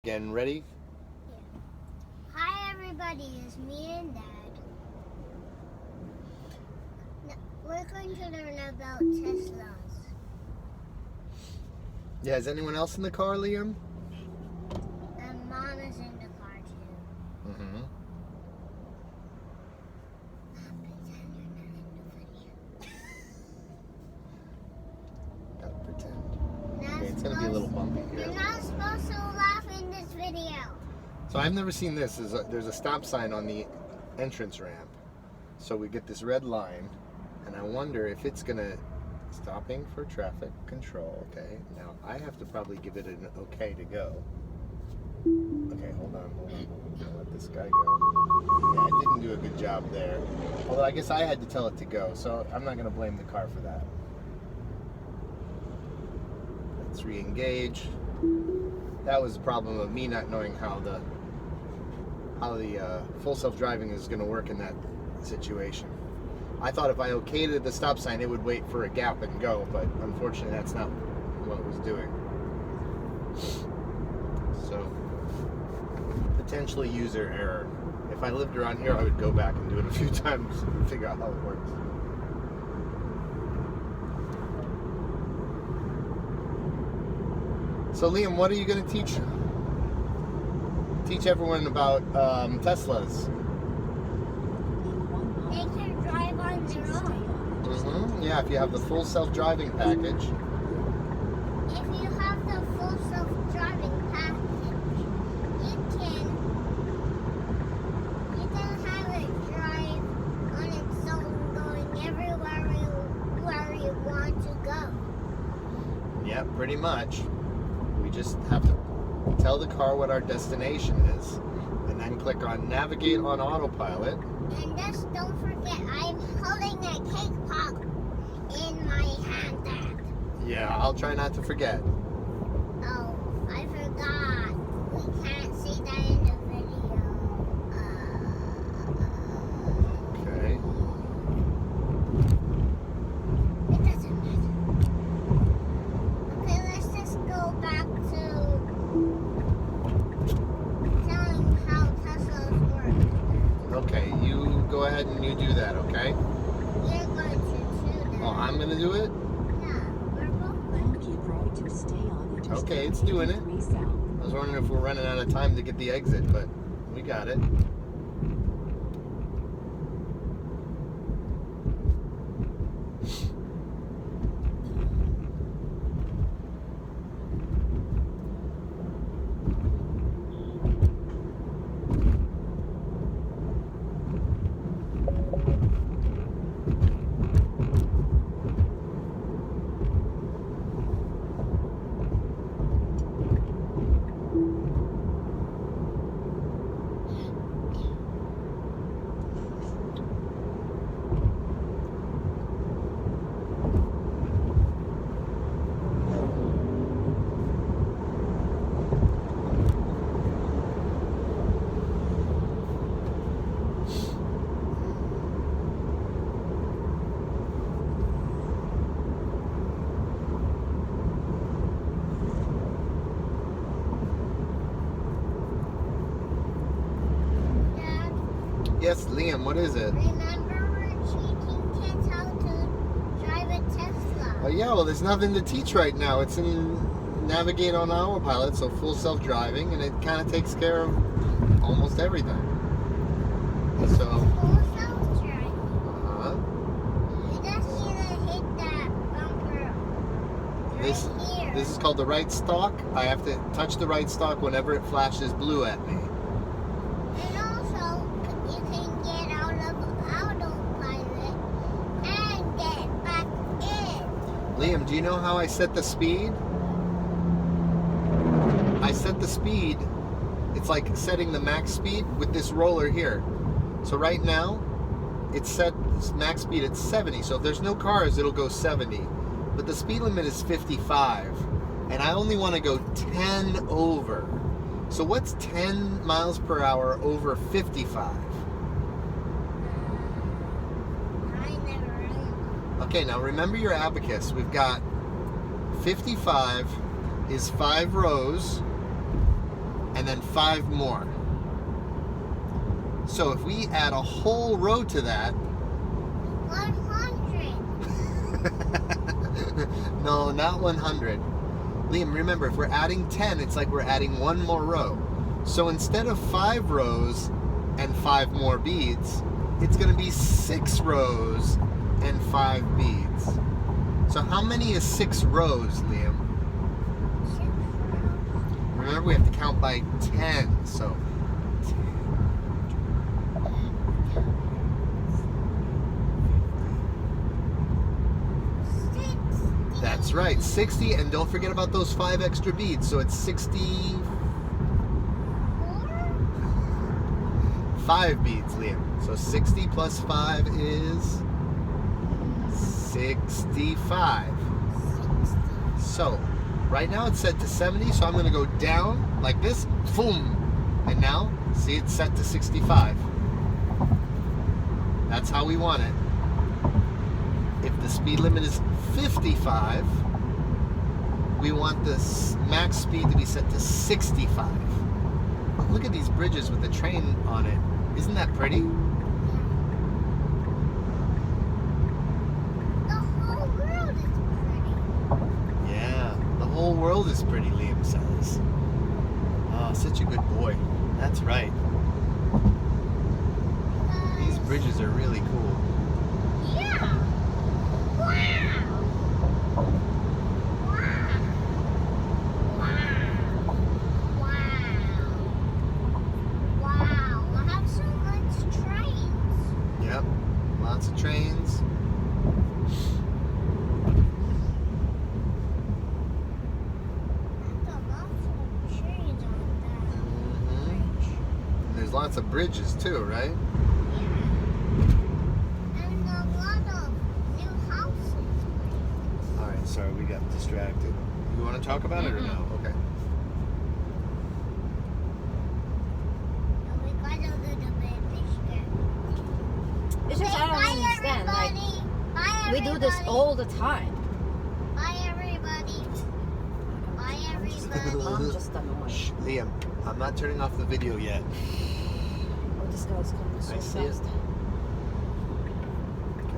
Again, ready? Yeah. Hi everybody, it's me and Dad. We're going to learn about Teslas. Yeah, is anyone else in the car, Liam? And Mom is in the car too. Mm-hmm. Mom, pretend you're not in the video. Gotta pretend. Not Okay, it's gonna be a little bumpy here. You're not supposed to laugh in this video. So I've never seen this. There's a stop sign on the entrance ramp. So we get this red line, and I wonder if it's gonna stopping for traffic control. Okay, now I have to probably give it an okay to go. Okay, hold on. I'll let this guy go. Yeah, I didn't do a good job there. Although I guess I had to tell it to go, so I'm not gonna blame the car for that. Let's re-engage. That was the problem of me not knowing how the full self-driving is going to work in that situation. I thought if I okayed the stop sign, it would wait for a gap and go, but unfortunately that's not what it was doing. So, potentially user error. If I lived around here, I would go back and do it a few times and figure out how it works. So Liam, what are you going to teach everyone about Teslas? They can drive on their own. Mm-hmm. Yeah, if you have the full self-driving package. If you have the full self-driving package, you can have it drive on its own, going everywhere you want to go. Yeah, pretty much. We just have to tell the car what our destination is, and then click on Navigate on Autopilot. And just don't forget, I'm holding a cake pop in my hand, Dad. Yeah, I'll try not to forget. Oh, I forgot. We can't see that in the video. Okay. It doesn't matter. Okay, let's just go back to telling how Teslas work. Okay, you go ahead and you do that, okay? You're going to do that. Oh, I'm going to do it? Yeah, we're both going to. Keep right to stay on Interstate Okay, it's doing it. 83 South. I was wondering if we're running out of time to get the exit, but we got it. Dad, Yes, Liam, what is it? remember we're teaching kids how to drive a Tesla. Oh yeah, well there's nothing to teach right now. It's in Navigate on Autopilot, so full self-driving, and it kind of takes care of almost everything. So, Full self-driving. uh, You just need to hit that bumper right here. this is called the right stalk. I have to touch the right stalk whenever it flashes blue at me. And also, you can get out of autopilot and get back in. Liam, do you know how I set the speed? I set the speed, it's like setting the max speed with this roller here. So right now, it's set max speed at 70. So if there's no cars, it'll go 70. But the speed limit is 55. And I only want to go 10 over. So what's 10 miles per hour over 55? I never remember. Okay, now remember your abacus. We've got 55 is 5 rows. and then 5 more. So if we add a whole row to that, 100. no, not 100. Liam, remember, if we're adding 10, it's like we're adding 1 more row. So instead of 5 rows and 5 more beads, it's going to be 6 rows and 5 beads. So how many is 6 rows, Liam? 6 rows. Remember, we have to count by 10. So 60. that's right, 60, and don't forget about those 5 extra beads. So it's 65 beads, Liam. So 60 plus 5 is 65. 60. So right now it's set to 70, so I'm going to go down like this, boom, and now see it's set to 65. That's how we want it. If the speed limit is 55, we want the max speed to be set to 65. But look at these bridges with the train on it. Isn't that pretty? The whole world is pretty. Yeah, the whole world is pretty, Liam says. Oh, such a good boy. That's right. These bridges are really cool. Yeah. Wow. Wow. Wow. Wow. I have so much trains. Yep, lots of trains. There's lots of trains on that bridge. And there's lots of bridges too, right? And a lot of new houses. All right, sorry, we got distracted. You want to talk about it or no? Okay. And we got a little bit distracted. It's just I don't Bye, understand. Like everybody. Bye, we do this everybody. all the time. Bye, everybody. Bye, everybody. I'm just annoyed. Shh, Liam, I'm not turning off the video yet. Oh, this guy's coming so I see it. fast.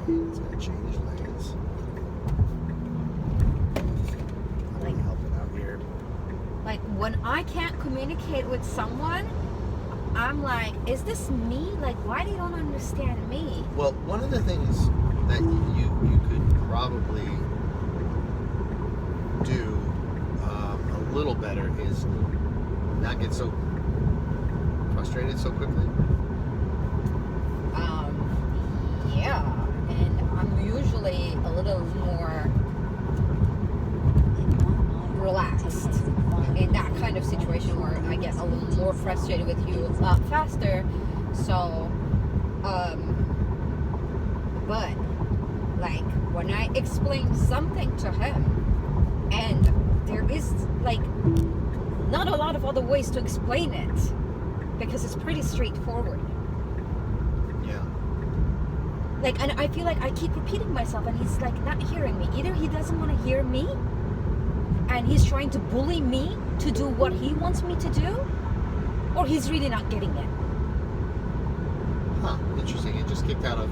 Okay, it's gonna change lanes. I'm Like- gonna help it out here. Like when I can't communicate with someone, I'm like, is this me? Like, why they don't understand me? Well, one of the things that you could probably do a little better is not get so frustrated so quickly. Yeah, and I'm usually a little more relaxed in that kind of situation where I get a little more frustrated with you a lot faster. So, but like when I explain something to him, and there is like not a lot of other ways to explain it because it's pretty straightforward. Yeah. Like, and I feel like I keep repeating myself, and he's like not hearing me. Either he doesn't want to hear me, and he's trying to bully me to do what he wants me to do, or he's really not getting it. Huh. Interesting. It just kicked out of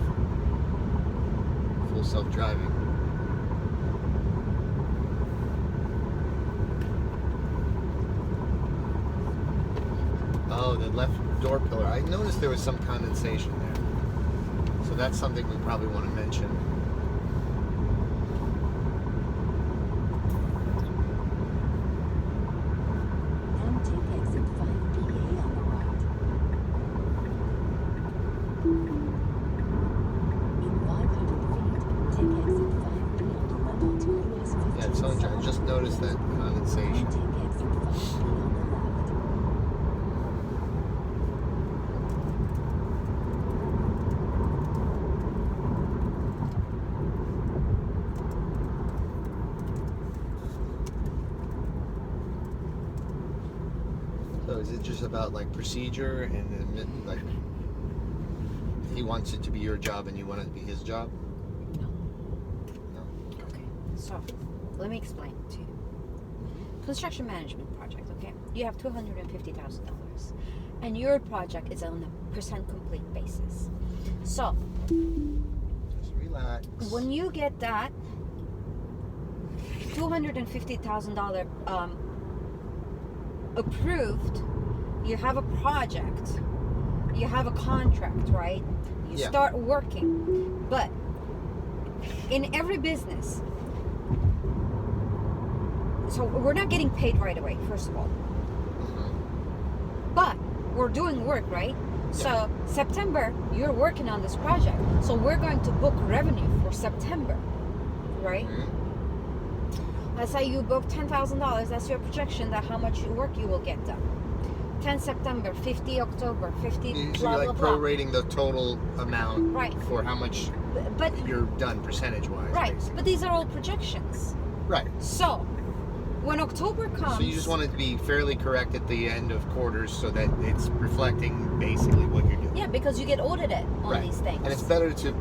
full self-driving. Oh, the left door pillar. I noticed there was some condensation there. So that's something we probably want to mention. Now take exit 5BA on the right. In 500 feet, take exit 5B on the left onto US 50. Yeah, so I just noticed that condensation. Take exit 5B on the left. So is it just about like procedure and like he wants it to be your job and you want it to be his job? No. No. Okay, so let me explain to you. Construction management project, Okay, you have $250,000, and your project is on a percent complete basis. So Just relax. when you get that $250,000 approved, you have a project, you have a contract, right? You Yeah. start working, but in every business, so we're not getting paid right away, first of all, Mhm. but we're doing work, right? So September, you're working on this project, so we're going to book revenue for September, right? Mhm. Let's say you book $10,000. That's your projection that how much work you will get done. 10 September, 50 October, 50 So blah you're blah like blah. prorating the total amount Right. for how much But you're done percentage-wise. right, basically. but these are all projections. Right. So when October comes, So you just want it to be fairly correct at the end of quarters so that it's reflecting basically what you're doing. yeah, because you get audited on Right. these things. And it's better to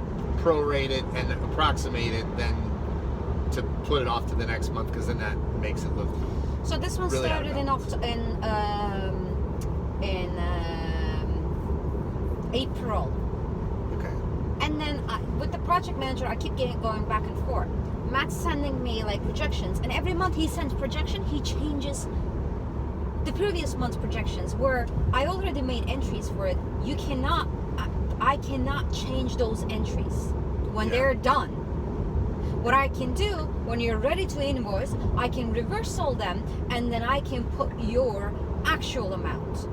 prorate it and approximate it than to put it off to the next month, because then that makes it look So this one really started in April. okay. And then with the project manager, I keep going back and forth. Matt's sending me like projections, and every month he sends projection, he changes the previous month's projections where I already made entries for it. You cannot, I cannot change those entries when Yeah. they're done. What I can do when you're ready to invoice, I can reversal them, and then I can put your actual amount,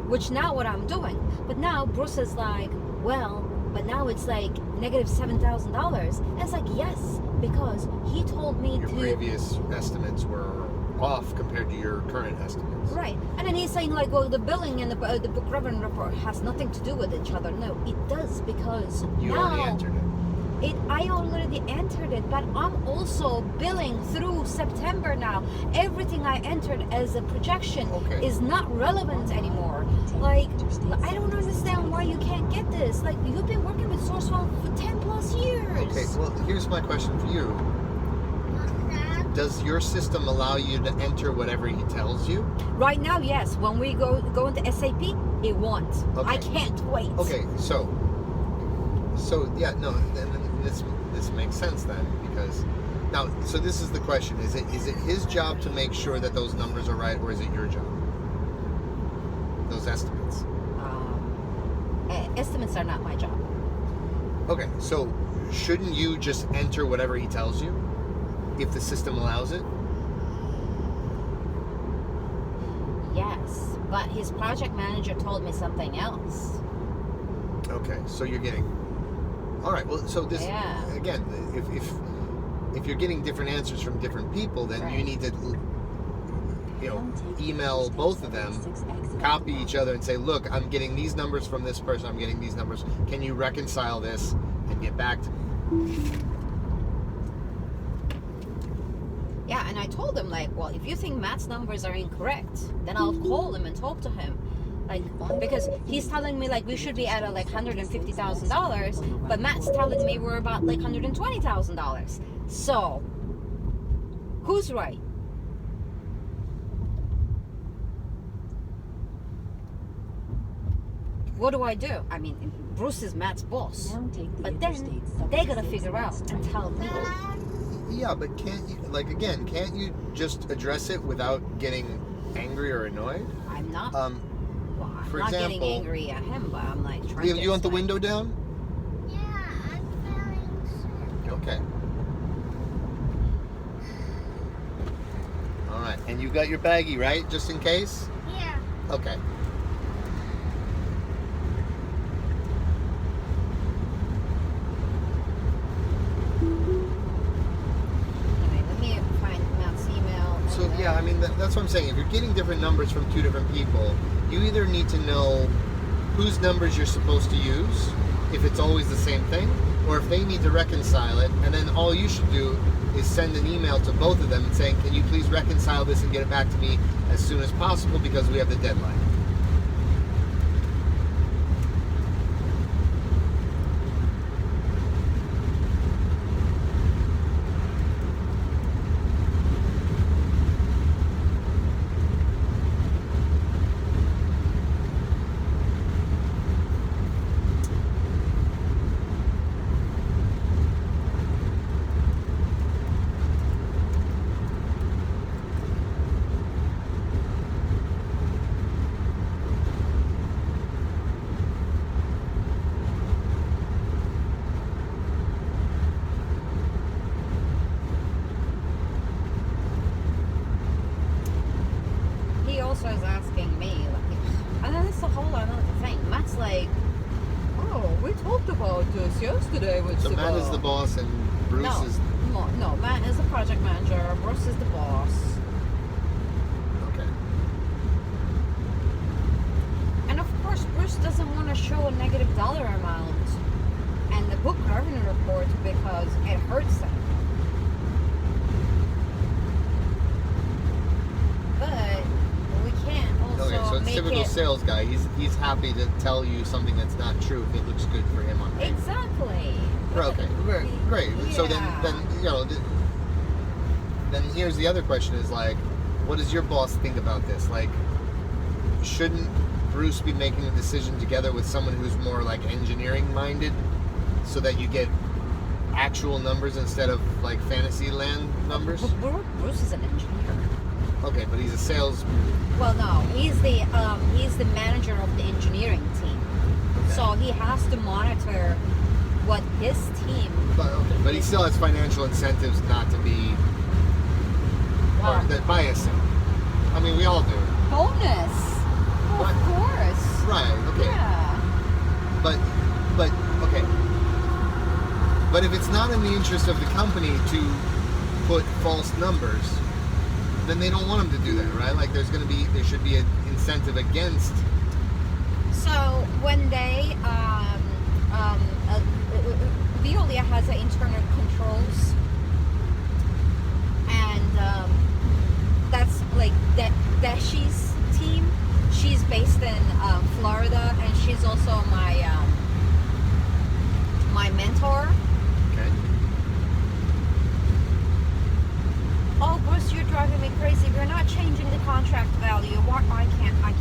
which now what I'm doing. But now Bruce is like, well, but now it's like negative $7,000. And it's like, yes, because he told me Your to. previous estimates were off compared to your current estimates. Right. And then he's saying like, well, the billing and the book revenue report has nothing to do with each other. No, it does, because You now already entered it. I already entered it, but I'm also billing through September now. Everything I entered as a projection Okay. is not relevant anymore. Like, I don't understand why you can't get this. Like, you've been working with Sourcewell for 10 plus years. Okay, well, here's my question for you. Does your system allow you to enter whatever he tells you? Right now, yes. When we go into SAP, it won't. Okay. I can't wait. Okay, so yeah, no, then this makes sense then, because now, so this is the question: is it his job to make sure that those numbers are right, or is it your job? Those estimates. Estimates are not my job. Okay, so shouldn't you just enter whatever he tells you, if the system allows it? Yes, but his project manager told me something else. Okay, so you're getting. All right. Well, so this Yeah. again, if you're getting different answers from different people, then you Right. need to, email both of them, copy each other, and say, look, I'm getting these numbers from this person. I'm getting these numbers. Can you reconcile this and get back to me? Yeah, and I told him like, well, if you think Matt's numbers are incorrect, then I'll call him and talk to him. Like, because he's telling me like we should be at like $150,000, but Matt's telling me we're about like $120,000. So, who's right? What do I do? I mean, Bruce is Matt's boss, but then they gotta figure out and tell me. Yeah, but can't you just address it without getting angry or annoyed? I'm not. Um, Well, I'm for not getting example, angry at him, but I'm like trying you, to. you want the explain. window down? Yeah, I'm feeling sick. Okay. All right, and you got your baggie, right? Just in case? Yeah. Okay. Anyway, let me find Matt's email. and So, yeah, I mean, that's what I'm saying. If you're getting different numbers from two different people, you either need to know whose numbers you're supposed to use, if it's always the same thing, or if they need to reconcile it, and then all you should do is send an email to both of them and saying, can you please reconcile this and get it back to me as soon as possible because we have the deadline. about this yesterday with So the Matt is the boss and Bruce no, is no, Matt is the project manager. Bruce is the boss. okay. And of course, Bruce doesn't want to show a negative dollar amount and the book revenue report because it hurts him. But we can't also Okay, so it's make typical it sales guy. He's happy to tell you something that's not true if it looks good for him on paper. exactly. Okay, great. So then you know, then here's the other question: is like, what does your boss think about this? Like, shouldn't Bruce be making a decision together with someone who's more like engineering minded, so that you get actual numbers instead of like fantasy land numbers? Bruce is an engineer. Okay, but he's a sales. Well, no, he's the manager of the engineering team. Okay. So he has to monitor what his team. But he still has financial incentives not to be Wow. that biasing. I mean, we all do. Bonus. What? Of course. Right. Okay. Yeah. But okay. But if it's not in the interest of the company to put false numbers, then they don't want him to do that, right? Like there should be an incentive against. So when they Veolia has internal controls, and that's like Dashi's team. She's based in Florida, and she's also my mentor. Okay. Oh, Bruce, you're driving me crazy. We're not changing the contract value. What? I can't handle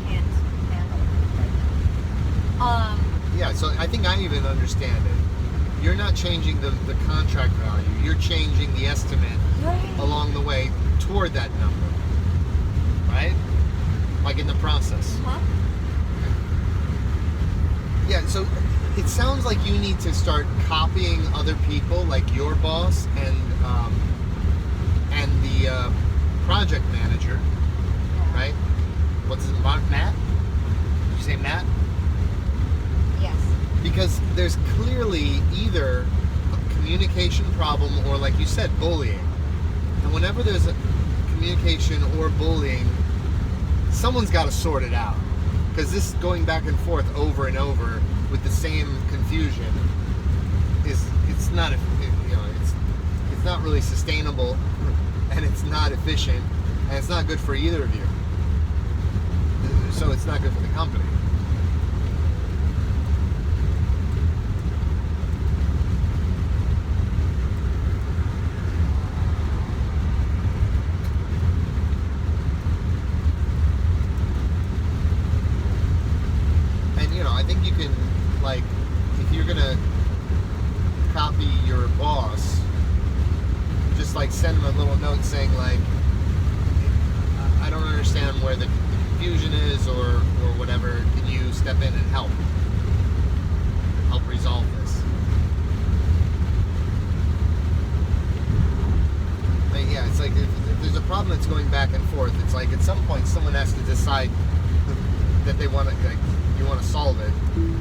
it. Yeah. So I think I even understand it. You're not changing the contract value. You're changing the estimate Right. along the way toward that number, right? Like in the process. Huh? Yeah, so it sounds like you need to start copying other people, like your boss and the project manager, right? What's his name? Matt? Did you say Matt? Yes. Because there's clearly either a communication problem or, like you said, bullying. And whenever there's a communication or bullying, someone's got to sort it out. Because this going back and forth over and over with the same confusion it's not really sustainable, and it's not efficient, and it's not good for either of you. So it's not good for the company. And I think you can, like, if you're gonna copy your boss, just like send them a little note saying, like, I don't understand where the confusion is, or whatever. Can you step in and help resolve this? But yeah, it's like if there's a problem that's going back and forth, it's like at some point someone has to decide that they want to, like, you want to solve it. And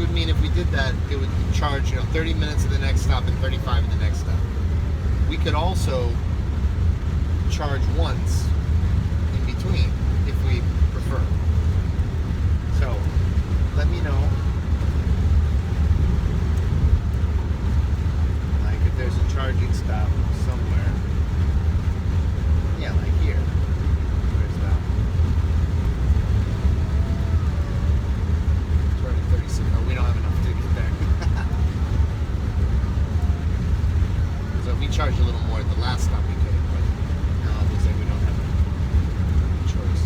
would mean if we did that, it would charge 30 minutes at the next stop and 35 at the next stop. We could also charge once in between if we prefer. So let me know, like if there's a charging stop somewhere. Yeah, like here. Where's that? 36. Oh, we don't have enough to get there. So if we charge a little more at the last stop, we could, but now it looks like we don't have a choice.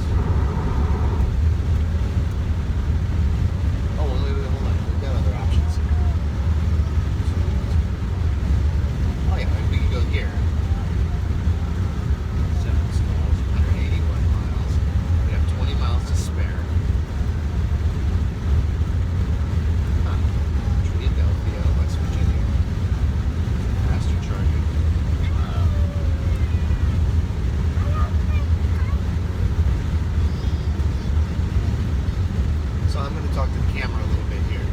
Oh, wait, hold on. We've got other options. Oh yeah, we could go here. 7 stalls, 181 miles. We have 20 miles to spare. Philadelphia, West Virginia. Faster charging. So I'm going to talk to the camera a little bit here.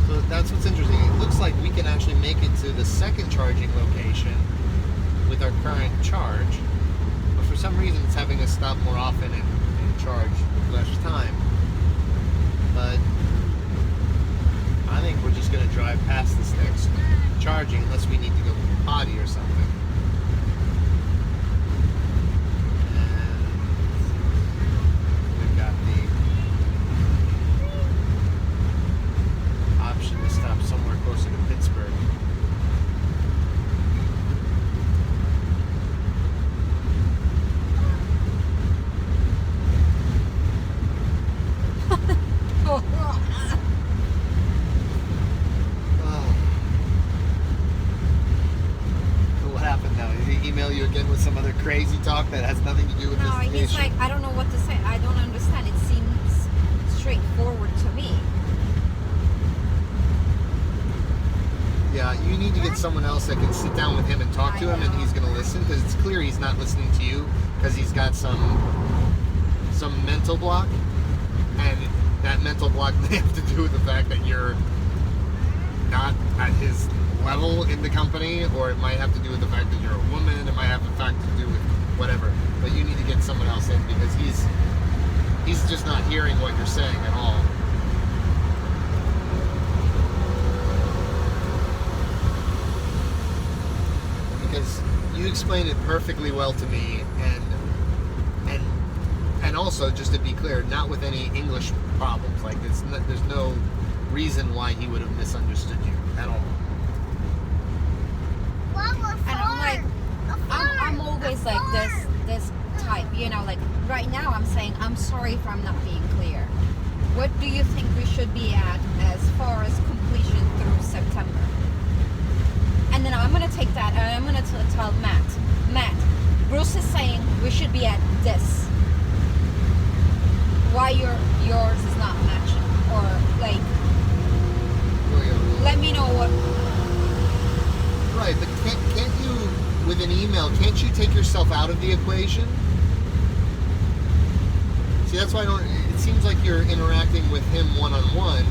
So that's what's interesting. It looks like we can actually make it to the second charging location with our current charge, but for some reason it's having us stop more often and charge less time. But I think we're just going to drive past this next charging unless we need to go potty or something. And we've got the option to stop somewhere closer to Pittsburgh. Email you again with some other crazy talk that has nothing to do with No, this he's issue. like, I don't know what to say. I don't understand. It seems straightforward to me. Yeah, you need to get someone else that can sit down with him and talk to him, and he's going to listen, because it's clear he's not listening to you because he's got some mental block, and that mental block may have to do with the fact that you're not at his level in the company, or it might have to do with the fact that you're a woman, it might have the fact to do with whatever, but you need to get someone else in because he's just not hearing what you're saying at all. Because you explained it perfectly well to me, and also, just to be clear, not with any English problems. Like there's no reason why he would have misunderstood you at all. And I'm like, I'm always like this type, like right now I'm saying, I'm sorry if I'm not being clear. What do you think we should be at as far as completion through September? And then I'm going to take that and I'm going to tell Matt, Bruce is saying we should be at this. Why yours is not matching? Or like, let me know what... Right, but can't you, with an email, can't you take yourself out of the equation? See, that's why I don't... It seems like you're interacting with him one-on-one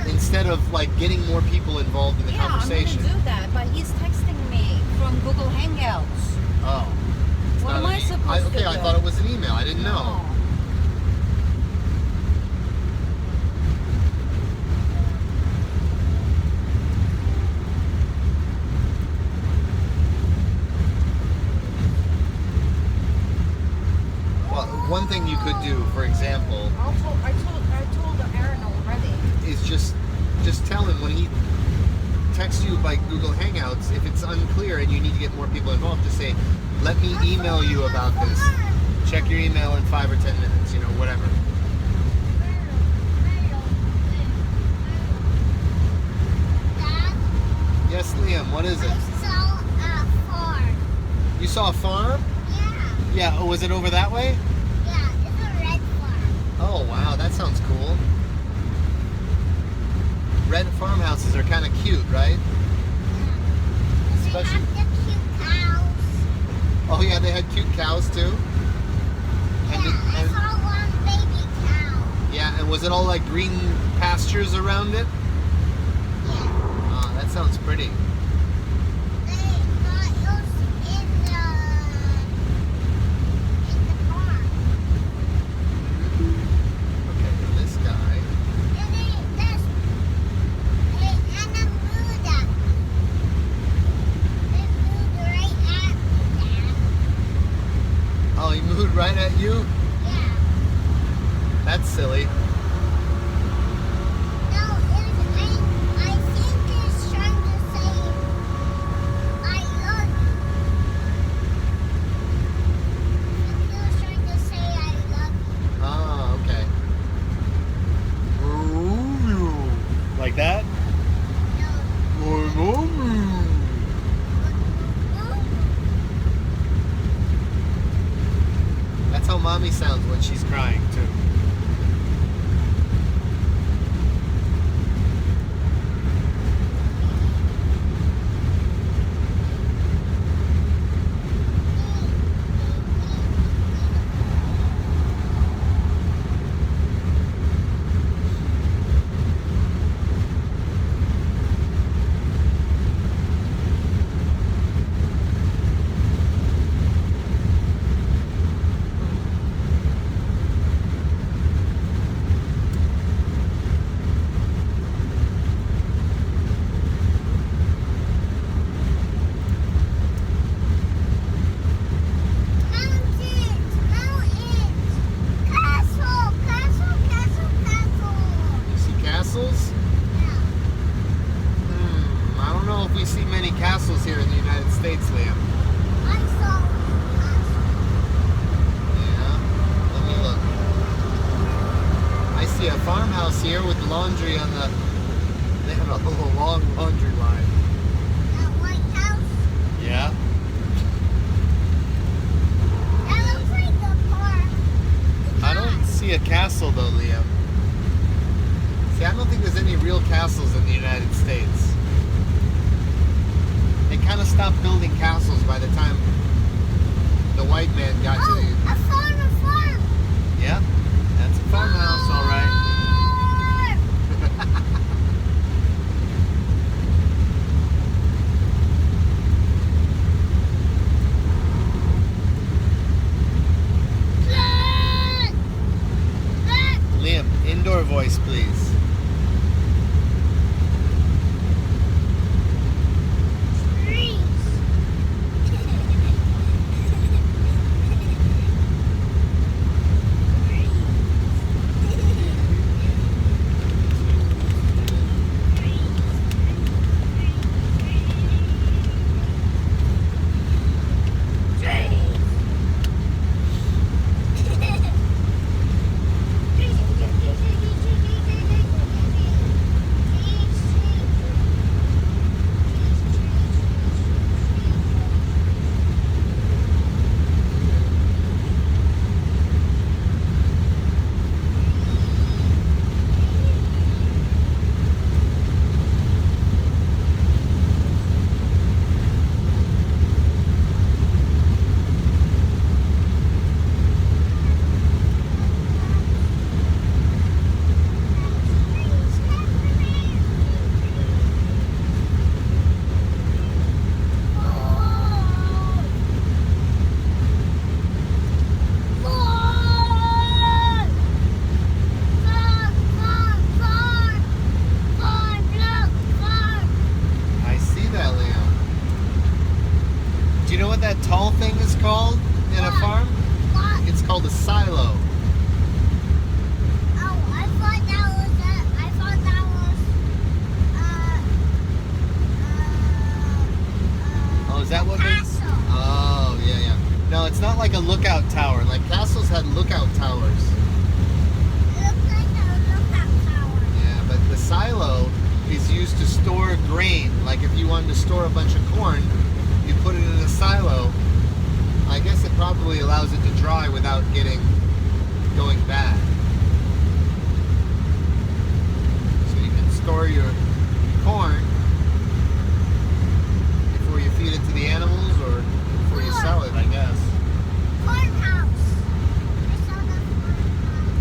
instead of, like, getting more people involved in the conversation. I'm going to do that, but he's texting me from Google Hangouts. Oh. What am I supposed to do? Okay, I thought it was an email. I didn't know. No. One thing you could do, for example, I told Aaron already. is just tell him when he texts you by Google Hangouts, if it's unclear and you need to get more people involved, just say, let me email you about this. Check your email in 5 or 10 minutes, whatever. Dad? Yes, Liam, what is it? I saw a farm. You saw a farm? Yeah. Yeah, oh, was it over that way? Yeah, it's a red farm. Oh, wow, that sounds cool. Red farmhouses are kind of cute, right? They Especially... have the cute cows. Oh, yeah, they had cute cows, too? Yeah, I saw one baby cow. Yeah, Yeah, and was it all like green pastures around it? Yeah. Oh, that sounds pretty. It was in the farm. Okay, now this guy. And then this, and I moved that. It moved right at me, Dad. Oh, he moved right at you? Yeah. That's silly. No, I think it's trying to say, I love you. I think it was trying to say, I love you. Oh, okay. Like that? No. That's how mommy sounds when she's crying, too. You see castles? I don't know if we see many castles here in the United States, Liam. Yeah, let me look. I see a farmhouse here with laundry on the... They have a long laundry line. Yeah? I don't see a castle though, Liam. See, I don't think there's any real castles in the United States. They kind of stopped building castles by the time the white man got to the... A farm! Yeah, that's a farmhouse, all right. Liam, indoor voice, please. That tall thing is called in a farm? It's called a silo. Oh, is that what makes? Oh, yeah, yeah. No, it's not like a lookout tower. Like castles had lookout towers. It looks like a lookout tower. Yeah, but the silo is used to store grain. Like if you wanted to store a bunch of corn, you put it in a silo. I guess it probably allows it to dry without going bad. So you can store your corn before you feed it to the animals or before you sell it, I guess. Farmhouse. I saw the farmhouse.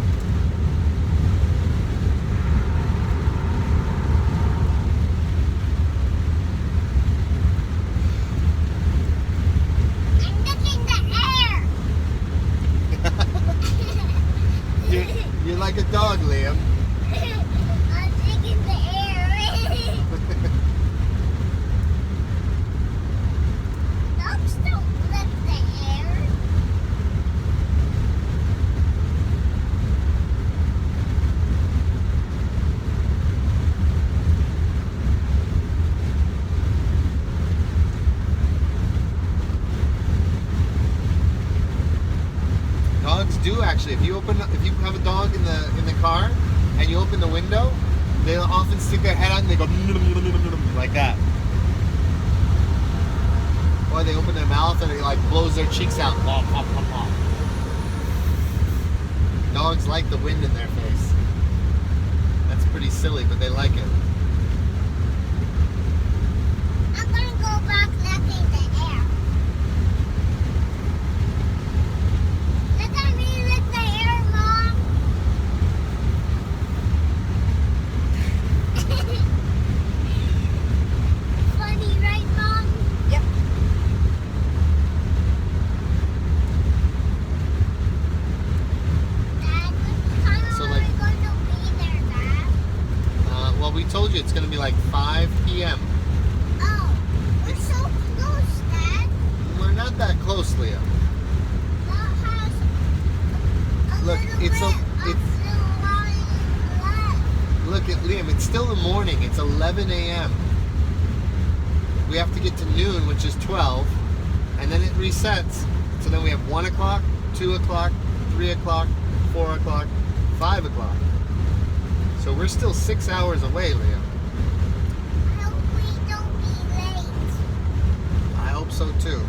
actually. If you have a dog in the car and you open the window, they'll often stick their head out and they go like that. Or they open their mouth and it like blows their cheeks out. Pop, pop, pop, pop. Dogs like the wind in their face. That's pretty silly, but they like it. I'm gonna go back licking the air. Look at me lick the air, Mom. Funny, right, Mom? Yep. Dad, what time So, are like- we going to be there, Dad? Well, we told you it's going to be like 5 p.m. Oh, we're so close, Dad. We're not that close, Leah. That has a Look, little it's bit a- of the line left. Look at Liam. It's still the morning. It's 11 a.m. We have to get to noon, which is 12, and then it resets. So then we have 1 o'clock, 2 o'clock, 3 o'clock, 4 o'clock, 5 o'clock. So we're still 6 hours away, Liam. I hope we don't be late. I hope so too.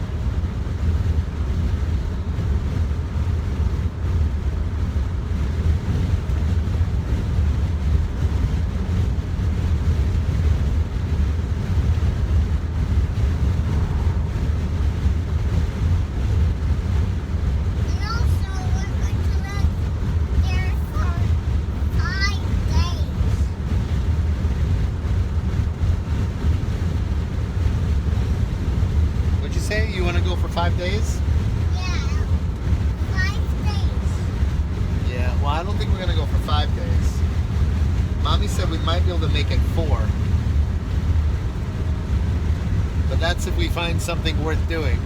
And also, we're going to live there for 5 days. What'd you say? You want to go for 5 days? Yeah, 5 days. Yeah. Well, I don't think we're gonna go for 5 days. Mommy said we might be able to make it 4. But that's if we find something worth doing.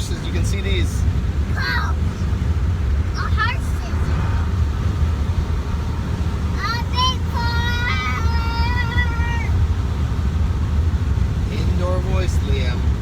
horses. You can see these. Oh, a horses. A big car. Indoor voice, Liam.